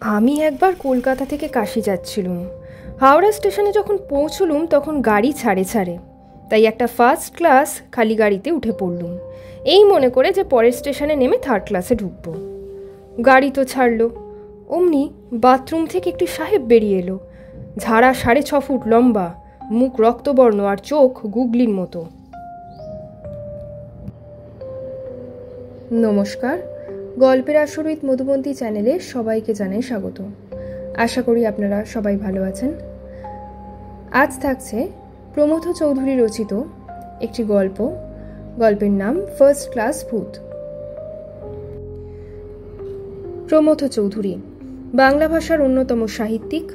আমি একবার কলকাতা থেকে কাশি যাচ্ছিলুম। হাওড়া স্টেশনে যখন পৌঁছলুম তখন গাড়ি ছাড়ে ছাড়ে, তাই একটা ফার্স্ট ক্লাস খালি গাড়িতে উঠে পড়লুম, এই মনে করে যে পরের স্টেশনে নেমে থার্ড ক্লাসে ঢুকবো। গাড়ি তো ছাড়লো, অমনি বাথরুম থেকে একটি সাহেব বেরিয়ে এলো। ঝাড়া 6.5 ফুট লম্বা, মুখ রক্তবর্ণ আর চোখ গুগলির মতো। নমস্কার, গল্পের আসর উইথ মধুবন্তী চ্যানেলে সবাইকে জানাই স্বাগত। আশা করি আপনারা সবাই ভালো আছেন। আজ থাকছে প্রমথ চৌধুরী রচিত একটি গল্প। গল্পের নাম ফার্স্ট ক্লাস ভূত। প্রমথ চৌধুরী বাংলা ভাষার অন্যতম সাহিত্যিক।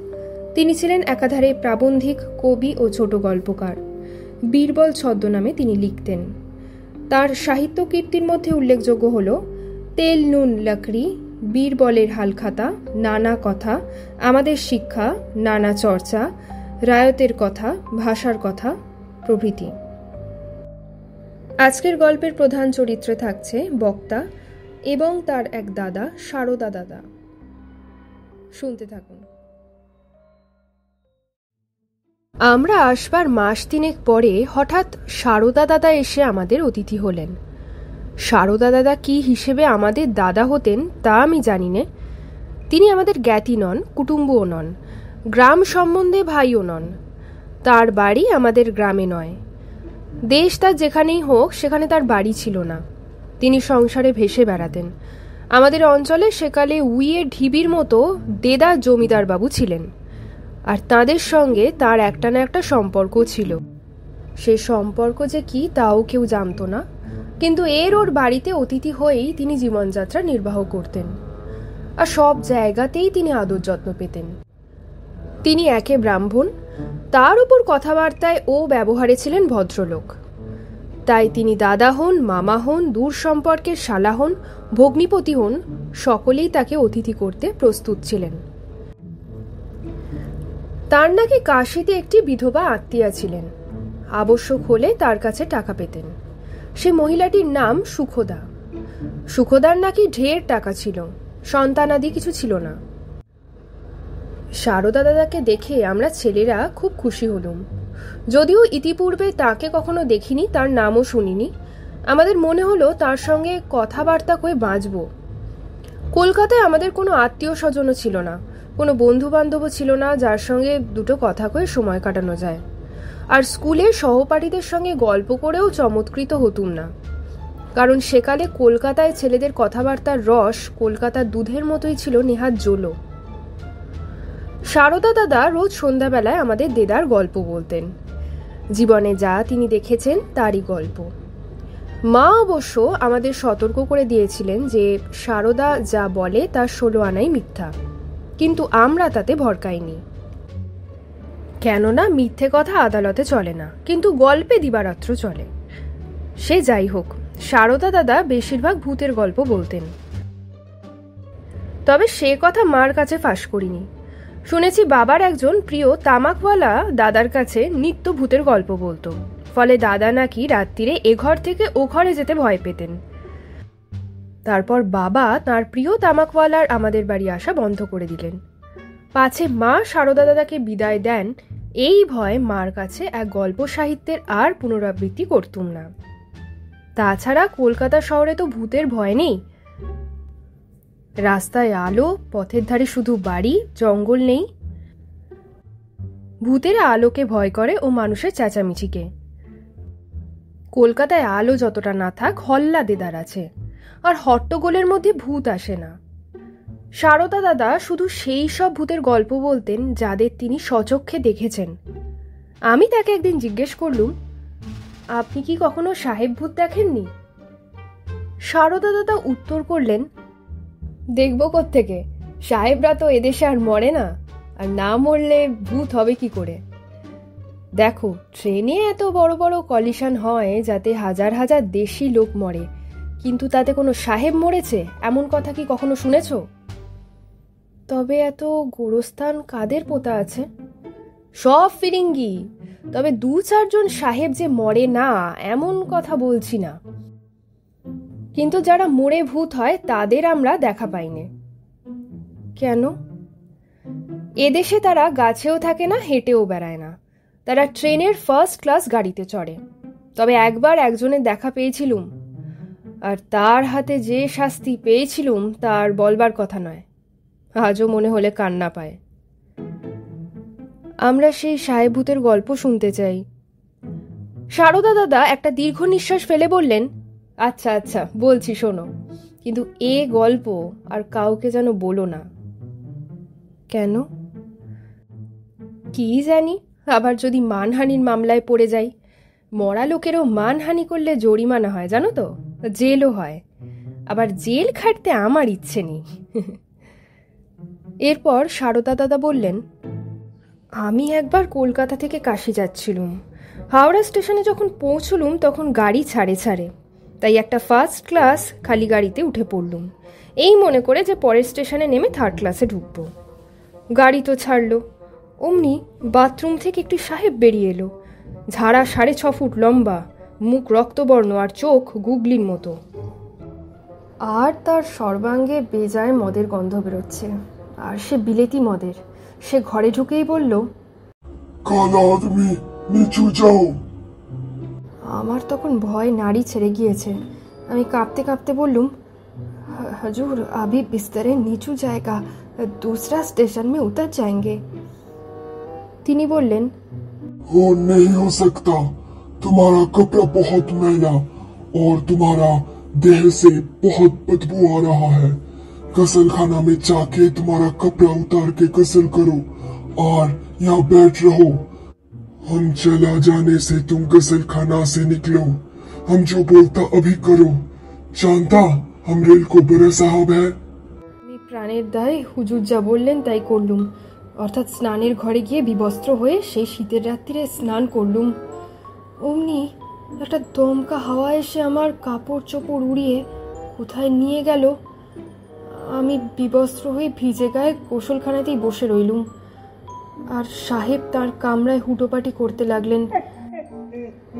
তিনি ছিলেন একাধারে প্রাবন্ধিক, কবি ও ছোট গল্পকার। বীরবল ছদ্মনামে তিনি লিখতেন। তার সাহিত্য কীর্তির মধ্যে উল্লেখযোগ্য হল তেল নুন লাকড়ি, বীরবলের হালখাতা, নানা কথা, আমাদের শিক্ষা, নানা চর্চা, রায়তের কথা, ভাষার কথা প্রভৃতি। আজকের গল্পের প্রধান চরিত্রে থাকছে বক্তা এবং তার এক দাদা, সারদা দাদা। শুনতে থাকুন। আমরা আসবার মাস তিনেক পরে হঠাৎ সারদা দাদা এসে আমাদের অতিথি হলেন। সারদা দাদা কি হিসেবে আমাদের দাদা হতেন তা আমি জানি না। তিনি আমাদের জ্ঞাতি নন, কুটুম্বও নন, গ্রাম সম্বন্ধে ভাইও নন। তার বাড়ি আমাদের গ্রামে নয়। দেশ তার যেখানেই হোক সেখানে তার বাড়ি ছিল না। তিনি সংসারে ভেসে বেড়াতেন। আমাদের অঞ্চলে সেকালে উইয়ে ঢিবির মতো দেদা জমিদার বাবু ছিলেন, আর তাদের সঙ্গে তার একটা না একটা সম্পর্ক ছিল। সে সম্পর্ক যে কি তাও কেউ জানত না, কিন্তু ওর বাড়িতে অতিথি হয়েই তিনি জীবনযাত্রা নির্বাহ করতেন, আর সব জায়গাতেই তিনি আদর যত্ন পেতেন। তিনি একে ব্রাহ্মণ, তার উপর কথাবার্তায় ও ব্যবহারে ছিলেন ভদ্রলোক। তাই তিনি দাদা হন, মামা হন, দূর সম্পর্কের শালা হন, ভগ্নিপতি হন, সকলেই তাকে অতিথি করতে প্রস্তুত ছিলেন। তার নাকি কাশিতে একটি বিধবা আত্মীয়া ছিলেন, আবশ্যক হলে তার কাছে টাকা পেতেন। সে মহিলাটির নাম সুখদা। সুখদার নাকি ঢের টাকা ছিল, সন্তানাদি কিছু ছিল না। সারদা দাদাকে দেখে আমরা ছেলেরা খুব খুশি হলুম। যদিও ইতিপূর্বে তাকে কখনো দেখিনি, তার নামও শুনিনি, আমাদের মনে হলো তার সঙ্গে কথাবার্তা করে বাঁচব। কলকাতায় আমাদের কোনো আত্মীয় স্বজনও ছিল না, কোনো বন্ধু বান্ধবও ছিল না যার সঙ্গে দুটো কথা কয়ে সময় কাটানো যায়। আর স্কুলের সহপাঠীদের সঙ্গে গল্প করেও চমৎকৃত হতুম না, কারণ সেকালে কলকাতায় ছেলেদের কথাবার্তার রস কলকাতার দুধের মতোই ছিল নেহাত জোলো। সারদা দাদা রোজ সন্ধ্যাবেলায় আমাদের দেদার গল্প বলতেন। জীবনে যা তিনি দেখেছেন তারই গল্প। মা অবশ্য আমাদের সতর্ক করে দিয়েছিলেন যে সারদা যা বলে তার 16 আনাই মিথ্যা, কিন্তু আমরা তাতে ভরকাইনি। কেননা মিথ্যে কথা আদালতে চলে না, কিন্তু গল্পে দিবারাত্র চলে। সে যাই হোক, সারদা দাদা বেশিরভাগ ভূতের গল্প বলতেন। তবে সে কথা মার কাছে ফাঁস করিনি। শুনেছি বাবার একজন প্রিয় তামাকওয়ালা দাদার কাছে নিত্য ভূতের গল্প বলতো, ফলে দাদা নাকি রাত্রিরে এ ঘর থেকে ও ঘরে যেতে ভয় পেতেন। তারপর বাবা তার প্রিয় তামাকওয়ালার আমাদের বাড়ি আসা বন্ধ করে দিলেন, পাছে মা সারদা দাদাকে বিদায় দেন। এই ভয় মার কাছে এক গল্প সাহিত্যের আর পুনরাবৃত্তি করতুম না। তাছাড়া কলকাতা শহরে তো ভূতের ভয় নেই। রাস্তায় আলো, পথের ধারে শুধু বাড়ি, জঙ্গল নেই। ভূতেরা আলোকে ভয় করে ও মানুষের চেঁচামেচিকে। কলকাতায় আলো যতটা না থাক, হল্লা দেদার আছে, আর হট্টগোলের মধ্যে ভূত আসে না। সারদা দাদা শুধু সেই সব ভূতের গল্প বলতেন যাদের তিনি স্বচক্ষে দেখেছেন। আমি তাকে একদিন জিজ্ঞেস করলুম, আপনি কি কখনো সাহেব ভূত দেখেননি? সারদা দাদা উত্তর করলেন, দেখব কোত্থেকে, সাহেবরা তো এদেশে আর মরে না, আর না মরলে ভূত হবে কি করে? দেখো, ট্রেনে এত বড় বড় কলিশন হয় যাতে হাজার হাজার দেশি লোক মরে, কিন্তু তাতে কোনো সাহেব মরেছে এমন কথা কি কখনো শুনেছ? তবে এত গোরস্থান কাদের পোতা আছে? সব ফিরিঙ্গি। তবে 2-4 জন সাহেব যে মরে না এমন কথা বলছি না, কিন্তু যারা মরে ভূত হয় তাদের আমরা দেখা পাইনে। কেন? এদেশে তারা গাছেও থাকে না, হেঁটেও বেড়ায় না, তারা ট্রেনের ফার্স্ট ক্লাস গাড়িতে চড়ে। তবে একবার একজনের দেখা পেয়েছিলুম, আর তার হাতে যে শাস্তি পেয়েছিলুম তার বলবার কথা নয়, আজও মনে হলে কান্না পায়। আমরা সেই সাহেবভূতের গল্প শুনতে চাই। সারদা দাদা একটা দীর্ঘ নিঃশ্বাস ফেলে বললেন, আচ্ছা আচ্ছা বলছি শোনো, কিন্তু এ গল্প আর কাউকে যেন বলো না। কেন? কি জানি, আবার যদি মানহানির মামলায় পড়ে যাই। মরা লোকেরও মানহানি করলে জরিমানা হয় জানো তো, জেলও হয়। আবার জেল খাটতে আমার ইচ্ছে নেই। এরপর সারদা দাদা বললেন, আমি একবার কলকাতা থেকে কাশি যাচ্ছিলুম। হাওড়া স্টেশনে যখন পৌঁছলুম তখন গাড়ি ছাড়ে, তাই একটা ফার্স্ট ক্লাস খালি গাড়িতে উঠে পড়লুম, এই মনে করে যে পরের স্টেশনে নেমে থার্ড ক্লাসে ঢুকবো। গাড়ি তো ছাড়লো, অমনি বাথরুম থেকে একটি সাহেব বেরিয়ে এলো, ঝাড়া 6.5 ফুট লম্বা, মুখ রক্তবর্ণ আর চোখ গুগলির মতো, আর তার সর্বাঙ্গে বেজায় মদের গন্ধ বেরোচ্ছে, আর সে বিলেতি মদের। সে ঘরে ঢুকেই বলল, কালা আদমি নিচু যাও। আমার তখন ভয় নাড়ি ছেড়ে গিয়েছে। আমি কাঁপতে কাঁপতে বললুম, हजूर अभी बिस्तरे नीचू जाएगा, दूसरा स्टेशन में उतर जाएंगे। তিনি বললেন, वो नहीं हो सकता, तुम्हारा कपड़ा बहुत मैला और तुम्हारा देह से बहुत बदबू आ रहा है। गसल खाना में जाके तुम्हारा कपड़ा उतार के गसल करो और यहाँ बैठ रहो। हम चला जाने से तुम गसल खाना से निकलो, हम जो बोलता अभी करो। जानता हम रेल को बड़ा साहब है। আমি প্রাণের দায় হুজুর যা বললেন তাই করলুম, অর্থাৎ স্নানের ঘরে গিয়ে বিবস্ত্র হয়ে সেই শীতের রাত্রিরে স্নান করলুম। অমনি একটা দমকা হাওয়া এসে আমার কাপড় চোপড় উড়িয়ে কোথায় নিয়ে গেল। আমি বিবস্ত্র হয়ে ভিজে গায়ে গোসলখানাতেই বসে রইলুম, আর সাহেব তার কামরায় হুটোপাটি করতে লাগলেন।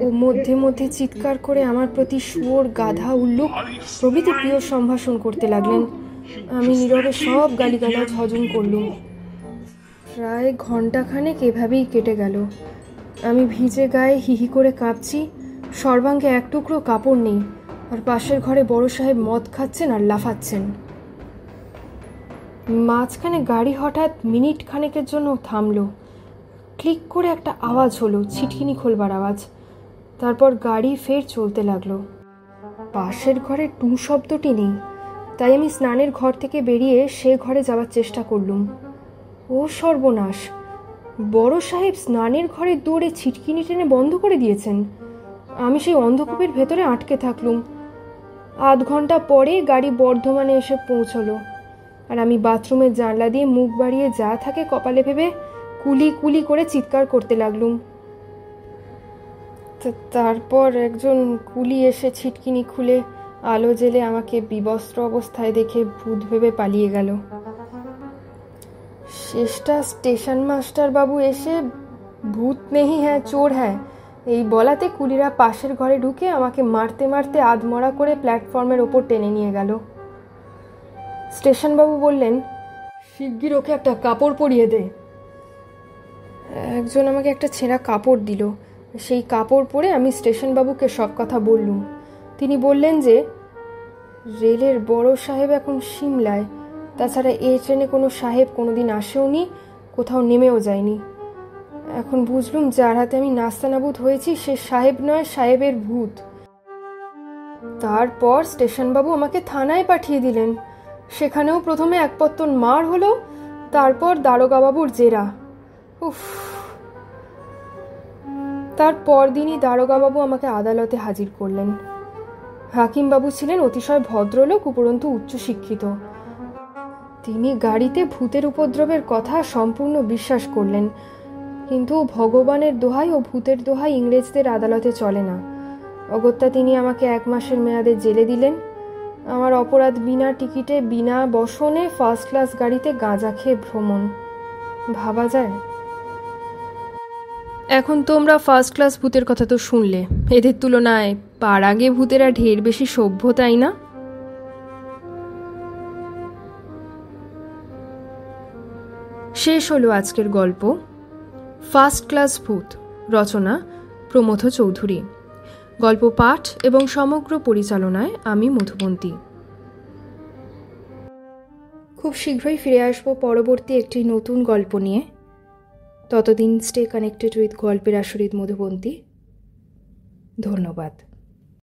ও মধ্যে মধ্যে চিৎকার করে আমার প্রতি শুয়োর, গাধা, উল্লুক প্রভৃতি প্রিয় সম্ভাষণ করতে লাগলেন। আমি নীরবে সব গালিগালাজ হজম করলুম। প্রায় ঘণ্টাখানেক এভাবেই কেটে গেল। আমি ভিজে গায়ে হিহি করে কাঁপছি, সর্বাঙ্গে এক টুকরো কাপড় নেই, আর পাশের ঘরে বড় সাহেব মদ খাচ্ছেন আর লাফাচ্ছেন। মাঝখানে গাড়ি হঠাৎ মিনিট খানেকের জন্য থামলো। ক্লিক করে একটা আওয়াজ হলো, ছিটকিনি খোলবার আওয়াজ। তারপর গাড়ি ফের চলতে লাগলো। পাশের ঘরে টু শব্দটি নেই, তাই আমি স্নানের ঘর থেকে বেরিয়ে সে ঘরে যাওয়ার চেষ্টা করলুম। ও সর্বনাশ! বড় সাহেব স্নানের ঘরের দৌড়ে ছিটকিনি টেনে বন্ধ করে দিয়েছেন। আমি সেই অন্ধকূপের ভেতরে আটকে থাকলুম। আধ ঘন্টা পরে গাড়ি বর্ধমানে এসে পৌঁছলো, আর আমি বাথরুমের জানলা দিয়ে মুখ বাড়িয়ে যা থাকে কপালে ভেবে কুলি কুলি করে চিৎকার করতে লাগলুম। তারপর একজন কুলি এসে ছিটকিনি খুলে আলো জেলে আমাকে বিবস্ত্র অবস্থায় দেখে ভূত ভেবে পালিয়ে গেল। শেষটা স্টেশন মাস্টার বাবু এসে ভূত নেহি হ্যাঁ চোর হ্যাঁ এই বলাতে কুলিরা পাশের ঘরে ঢুকে আমাকে মারতে মারতে আধমরা করে প্ল্যাটফর্মের ওপর টেনে নিয়ে গেল। স্টেশনবাবু বললেন, শিগগির ওকে একটা কাপড় পরিয়ে দে। একজন আমাকে একটা ছেঁড়া কাপড় দিল। সেই কাপড় পরে আমি স্টেশনবাবুকে সব কথা বললুম। তিনি বললেন যে রেলের বড় সাহেব এখন সিমলায়, তাছাড়া এই ট্রেনে কোনো সাহেব কোনোদিন আসেওনি, কোথাও নেমেও যায়নি। এখন বুঝলুম যার হাতে আমি নাস্তানাবুদ হয়েছি সে সাহেব নয়, সাহেবের ভূত। তারপর স্টেশনবাবু আমাকে থানায় পাঠিয়ে দিলেন। সেখানেও প্রথমে এক পত্তন মার হলো, তারপর দারোগাবাবুর জেরা। উফ! তার পরদিনই দারোগাবাবু আমাকে আদালতে হাজির করলেন। হাকিমবাবু ছিলেন অতিশয় ভদ্রলোক, উপরন্তু উচ্চশিক্ষিত। তিনি গাড়িতে ভূতের উপদ্রবের কথা সম্পূর্ণ বিশ্বাস করলেন, কিন্তু ভগবানের দোহাই ও ভূতের দোহাই ইংরেজদের আদালতে চলে না। অগত্যা তিনি আমাকে 1 মাসের মেয়াদে জেলে দিলেন। আমার অপরাধ বিনা টিকিটে, বিনা বসনে ফার্স্ট ক্লাস গাড়িতে গাঁজা খেয়ে ভ্রমণ। ভাবা যায়? এখন তোমরা ফার্স্ট ক্লাস ভূতের কথা তো শুনলে, এদের তুলনায় পার আগে ভূতেরা ঢের বেশি সভ্য, তাই না? শেষ হলো আজকের গল্প ফার্স্ট ক্লাস ভূত, রচনা প্রমথ চৌধুরী। গল্প পাঠ এবং সমগ্র পরিচালনায় আমি মধুবন্তী। খুব শীঘ্রই ফিরে আসবো পরবর্তী একটি নতুন গল্প নিয়ে। ততদিন স্টে কানেক্টেড উইথ গল্পের আসরিত মধুবন্তী। ধন্যবাদ।